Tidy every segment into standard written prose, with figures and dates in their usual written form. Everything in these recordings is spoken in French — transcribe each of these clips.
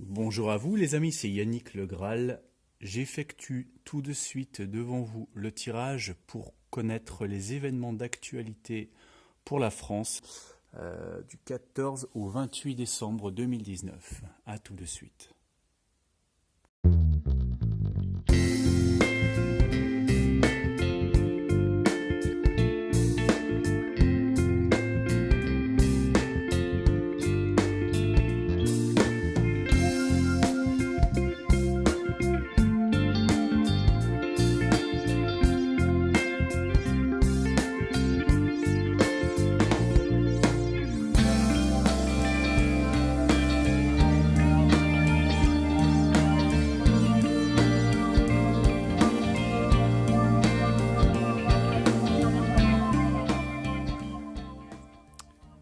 Bonjour à vous les amis, c'est Yannick Le Graal. J'effectue tout de suite devant vous le tirage pour connaître les événements d'actualité pour la France du 14 au 28 décembre 2019. A tout de suite.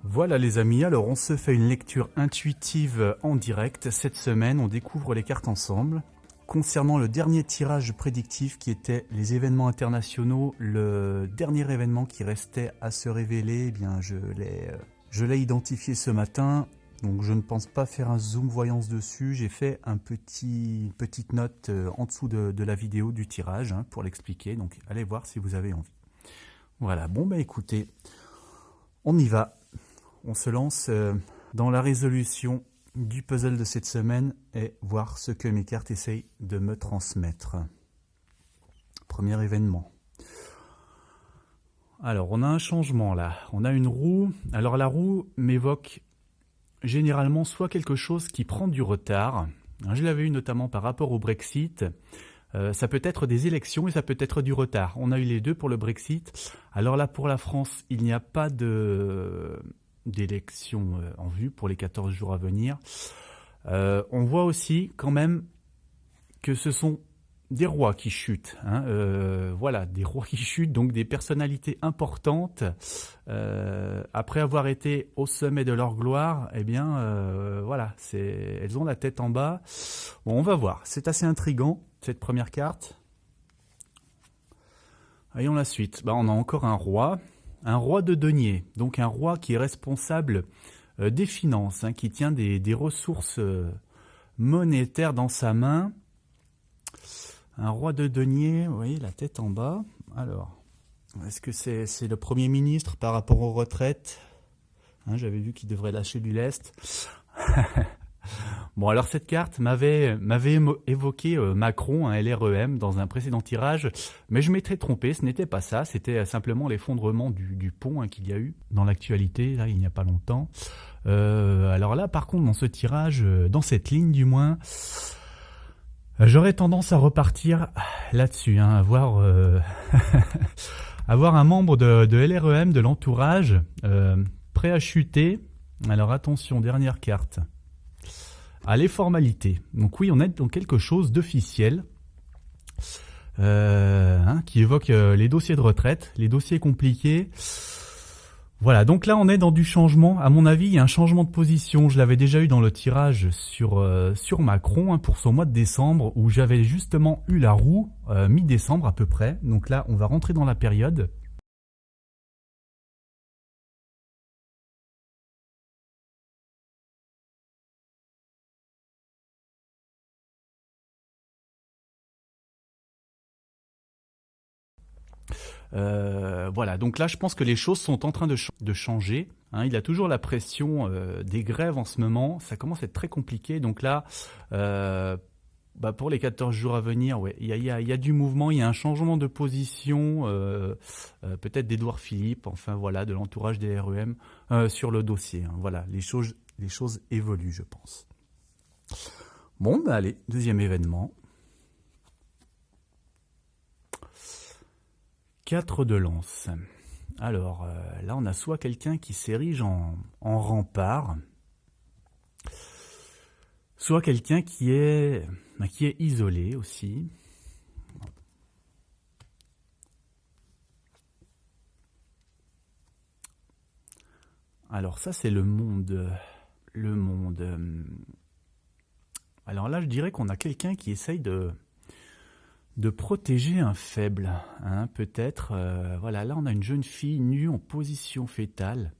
Voilà les amis, alors on se fait une lecture intuitive en direct. Cette semaine, on découvre les cartes ensemble. Concernant le dernier tirage prédictif qui était les événements internationaux, le dernier événement qui restait à se révéler, eh bien je l'ai identifié ce matin. Donc je ne pense pas faire un zoom voyance dessus. J'ai fait une petite note en dessous de la vidéo du tirage pour l'expliquer. Donc allez voir si vous avez envie. Voilà, bon bah écoutez, on y va. On se lance dans la résolution du puzzle de cette semaine et voir ce que mes cartes essayent de me transmettre. Premier événement. Alors, on a un changement là. On a une roue. Alors, la roue m'évoque généralement soit quelque chose qui prend du retard. Je l'avais eu notamment par rapport au Brexit. Ça peut être des élections et ça peut être du retard. On a eu les deux pour le Brexit. Alors là, pour la France, il n'y a pas d'élections en vue pour les 14 jours à venir. On voit aussi quand même que ce sont des rois qui chutent. Voilà, des rois qui chutent, donc des personnalités importantes. Après avoir été au sommet de leur gloire, eh bien, voilà, elles ont la tête en bas. Bon, on va voir. C'est assez intriguant, cette première carte. Voyons la suite. On a encore un roi de denier, donc un roi qui est responsable des finances, qui tient des ressources monétaires dans sa main. Un roi de denier, vous voyez, la tête en bas. Alors, est-ce que c'est le Premier ministre par rapport aux retraites? J'avais vu qu'il devrait lâcher du lest. Bon, alors cette carte m'avait évoqué Macron, un LREM, dans un précédent tirage, mais je m'étais trompé, ce n'était pas ça, c'était simplement l'effondrement du pont qu'il y a eu dans l'actualité, là, il n'y a pas longtemps. Alors là, par contre, dans ce tirage, dans cette ligne du moins, j'aurais tendance à repartir là-dessus, avoir avoir un membre de LREM, de l'entourage, prêt à chuter. Alors attention, dernière carte. Les formalités. Donc oui, on est dans quelque chose d'officiel qui évoque les dossiers de retraite, les dossiers compliqués. Voilà, donc là on est dans du changement. À mon avis, il y a un changement de position. Je l'avais déjà eu dans le tirage sur Macron pour son mois de décembre, où j'avais justement eu la roue mi-décembre à peu près. Donc là, on va rentrer dans la période. Voilà, donc là je pense que les choses sont en train de changer. Il a toujours la pression des grèves en ce moment, ça commence à être très compliqué. Donc là, pour les 14 jours à venir, ouais, il y a du mouvement, il y a un changement de position, peut-être d'Édouard Philippe, enfin voilà, de l'entourage des REM sur le dossier. Voilà, les choses évoluent, je pense. Bon, allez, deuxième événement. 4 de lance. Alors là, on a soit quelqu'un qui s'érige en rempart, soit quelqu'un qui est isolé aussi. Alors ça, c'est le monde. Alors là, je dirais qu'on a quelqu'un qui essaye de protéger un faible, peut-être. Voilà, là on a une jeune fille nue en position fétale.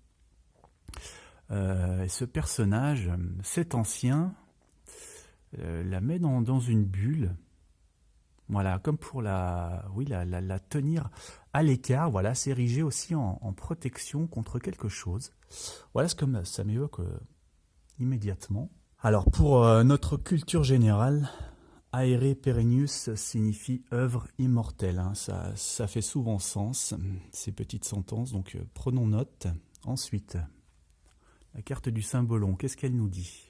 Et ce personnage, cet ancien, la met dans une bulle. Voilà, comme pour la tenir à l'écart, voilà, s'ériger aussi en protection contre quelque chose. Voilà ce que ça m'évoque immédiatement. Alors pour notre culture générale, aere perennius signifie œuvre immortelle. Hein. Ça fait souvent sens, ces petites sentences, donc prenons note. Ensuite, la carte du Symbolon, qu'est-ce qu'elle nous dit?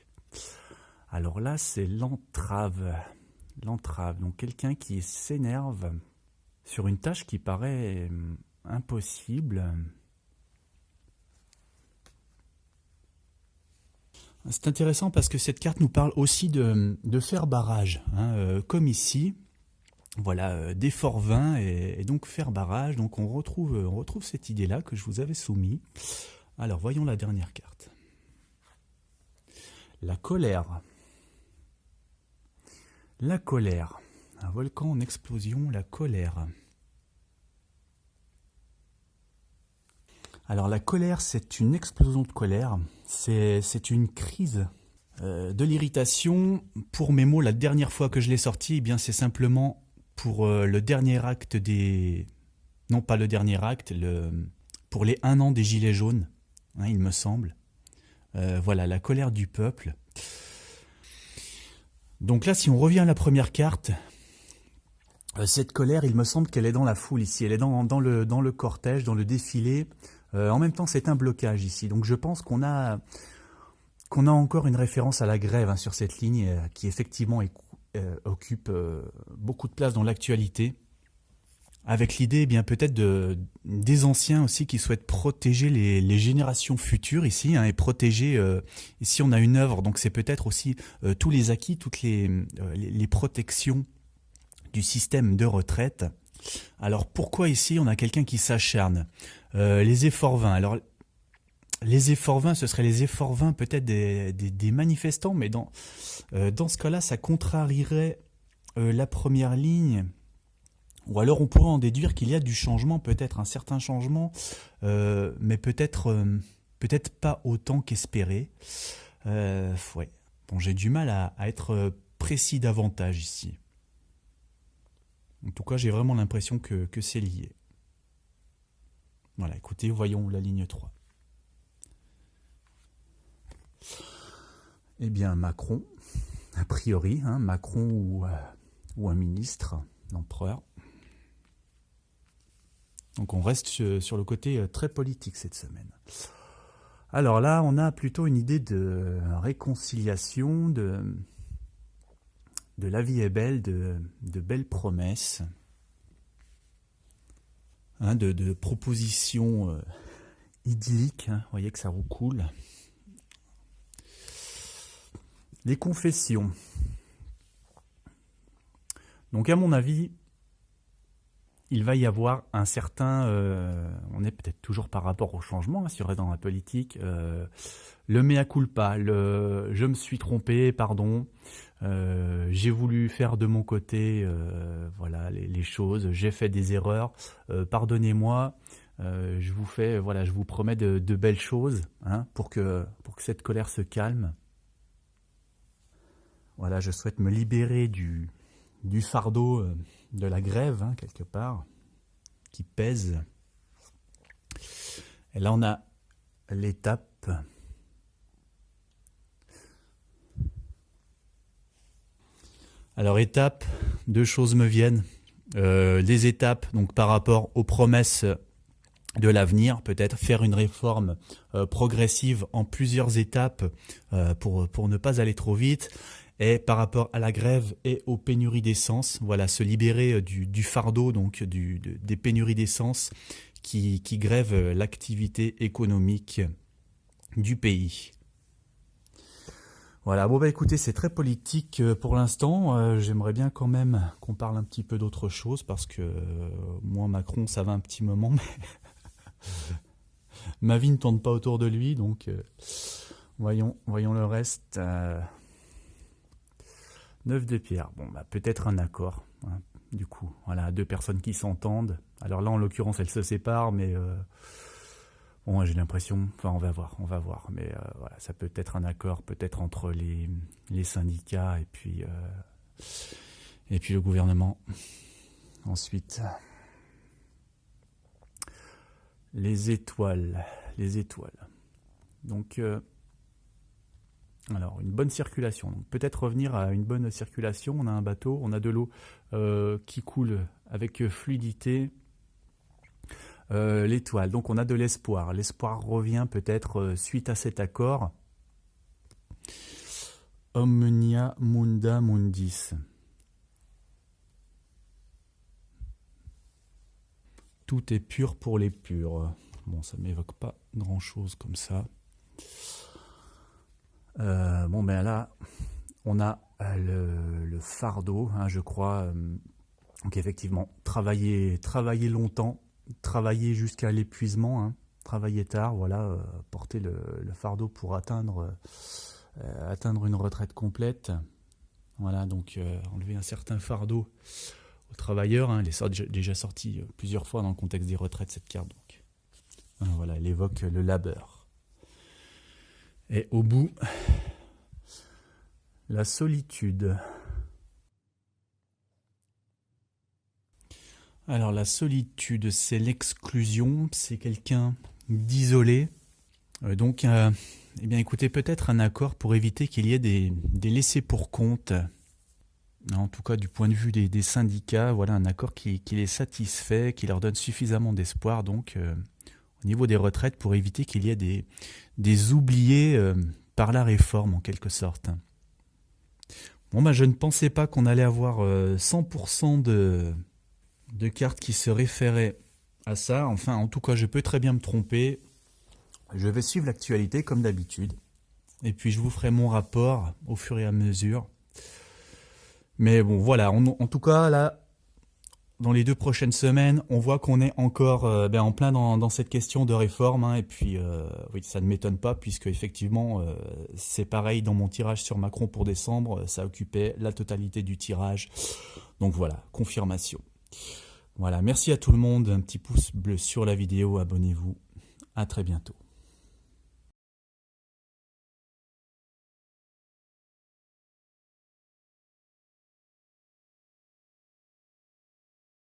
Alors là, c'est l'entrave. L'entrave, donc quelqu'un qui s'énerve sur une tâche qui paraît impossible. C'est intéressant parce que cette carte nous parle aussi de faire barrage, hein, comme ici. Voilà, d'effort vain et donc faire barrage. Donc on retrouve cette idée-là que je vous avais soumise. Alors voyons la dernière carte. La colère. La colère. Un volcan en explosion, la colère. Alors la colère, c'est une explosion de colère. C'est une crise de l'irritation. Pour mes mots, la dernière fois que je l'ai sorti, eh bien c'est simplement pour le dernier acte des... Non, pas le dernier acte, pour les 1 an des Gilets jaunes, hein, il me semble. Voilà, la colère du peuple. Donc là, si on revient à la première carte, cette colère, il me semble qu'elle est dans la foule ici. Elle est dans le cortège, dans le défilé. En même temps, c'est un blocage ici. Donc je pense qu'on a encore une référence à la grève, hein, sur cette ligne qui effectivement occupe beaucoup de place dans l'actualité. Avec l'idée, eh bien peut-être des anciens aussi qui souhaitent protéger les générations futures ici, hein, et protéger. Ici, on a une œuvre, donc c'est peut-être aussi tous les acquis, toutes les protections du système de retraite. Alors pourquoi ici on a quelqu'un qui s'acharne? Les efforts vains. Alors les efforts vains, ce seraient les efforts vains peut-être des manifestants, mais dans ce cas-là, ça contrarierait la première ligne. Ou alors on pourrait en déduire qu'il y a du changement, peut-être un certain changement, mais peut-être pas autant qu'espéré. Ouais. Bon, j'ai du mal à être précis davantage ici. En tout cas, j'ai vraiment l'impression que c'est lié. Voilà, écoutez, voyons la ligne 3. Eh bien, Macron, a priori, hein, Macron ou un ministre, l'empereur. Donc on reste sur le côté très politique cette semaine. Alors là, on a plutôt une idée de réconciliation, de la vie est belle, de belles promesses, hein, de propositions idylliques, hein, vous voyez que ça roucoule. Les confessions. Donc à mon avis, il va y avoir un certain... on est peut-être toujours par rapport au changement, hein, si on est dans la politique. Le mea culpa, je me suis trompé, pardon. J'ai voulu faire de mon côté voilà, les choses. J'ai fait des erreurs. Pardonnez-moi. Je vous promets de belles choses, hein, pour que cette colère se calme. Voilà, je souhaite me libérer du fardeau de la grève, hein, quelque part, qui pèse. Et là, on a l'étape. Alors, étape, 2 choses me viennent. Les étapes, donc par rapport aux promesses de l'avenir, peut-être faire une réforme progressive en plusieurs étapes pour ne pas aller trop vite. Et par rapport à la grève et aux pénuries d'essence, voilà, se libérer du fardeau, donc des pénuries d'essence qui grèvent l'activité économique du pays. Voilà, bon bah écoutez, c'est très politique pour l'instant. J'aimerais bien quand même qu'on parle un petit peu d'autre chose parce que moi, Macron, ça va un petit moment, mais ma vie ne tourne pas autour de lui, donc voyons le reste. 9 de pierre, bon bah peut-être un accord, hein, du coup, voilà, 2 personnes qui s'entendent. Alors là en l'occurrence elles se séparent, mais Bon, j'ai l'impression, enfin on va voir, mais voilà, ça peut être un accord peut-être entre les syndicats et puis le gouvernement. Ensuite, les étoiles. Donc, alors une bonne circulation. Donc peut-être revenir à une bonne circulation. On a un bateau, on a de l'eau qui coule avec fluidité. L'étoile, donc on a de l'espoir. L'espoir revient peut-être suite à cet accord. Omnia Munda Mundis. Tout est pur pour les purs. Bon, ça ne m'évoque pas grand-chose comme ça. Bon, ben là, on a le fardeau, hein, je crois. Donc effectivement, travailler longtemps, travailler jusqu'à l'épuisement, hein, travailler tard, voilà, porter le fardeau pour atteindre une retraite complète. Voilà, donc enlever un certain fardeau aux travailleurs. Hein, elle est déjà sortie plusieurs fois dans le contexte des retraites, cette carte. Donc voilà, elle évoque le labeur. Et au bout, la solitude. Alors la solitude, c'est l'exclusion, c'est quelqu'un d'isolé. Donc, eh bien, écoutez, peut-être un accord pour éviter qu'il y ait des laissés pour compte. En tout cas, du point de vue des syndicats, voilà un accord qui les satisfait, qui leur donne suffisamment d'espoir. Donc, au niveau des retraites, pour éviter qu'il y ait des oubliés par la réforme, en quelque sorte. Bon, ben, je ne pensais pas qu'on allait avoir 100% de cartes qui se référaient à ça. Enfin, en tout cas, je peux très bien me tromper. Je vais suivre l'actualité comme d'habitude. Et puis, je vous ferai mon rapport au fur et à mesure. Mais bon, voilà. En tout cas, là, dans les 2 prochaines semaines, on voit qu'on est encore en plein dans cette question de réforme. Hein, et puis, oui, ça ne m'étonne pas, puisque effectivement, c'est pareil dans mon tirage sur Macron pour décembre. Ça occupait la totalité du tirage. Donc voilà, confirmation. Voilà, merci à tout le monde. Un petit pouce bleu sur la vidéo. Abonnez-vous. À très bientôt.